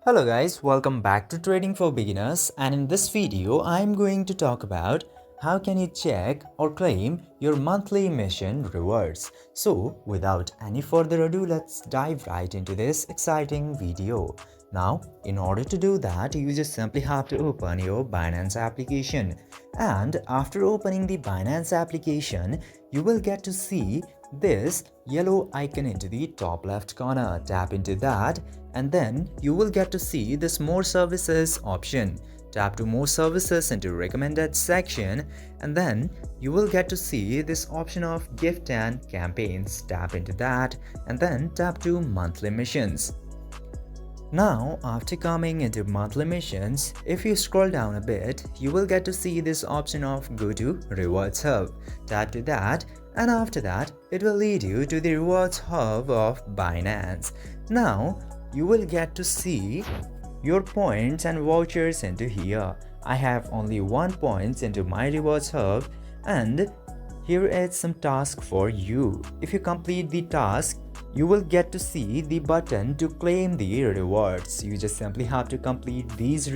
Hello guys, welcome back to Trading for Beginners, and in this video I am going to talk about how can you check or claim your monthly emission rewards. So without any further ado, let's dive right into this exciting video. Now, in order to do that, you just simply have to open your Binance application, and after opening the Binance application, you will get to see this yellow icon into the top left corner. Tap into that and then you will get to see this more services option. Tap to more services into recommended section, and then you will get to see this option of gift and campaigns. Tap into that and then tap to monthly missions. Now, after coming into monthly missions, if you scroll down a bit, you will get to see this option of go to rewards hub. Tap to that, and after that, it will lead you to the rewards hub of Binance. Now, you will get to see your points and vouchers into here. I have only 1 point into my rewards hub, and here is some task for you. If you complete the task, you will get to see the button to claim the rewards. You just simply have to complete these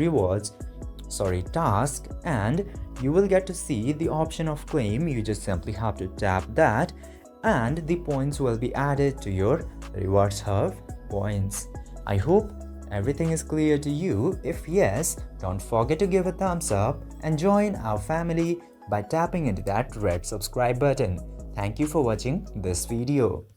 task, and you will get to see the option of claim. You just simply have to tap that and the points will be added to your rewards hub points. I hope everything is clear to you. If yes, don't forget to give a thumbs up and join our family by tapping into that red subscribe button. Thank you for watching this video.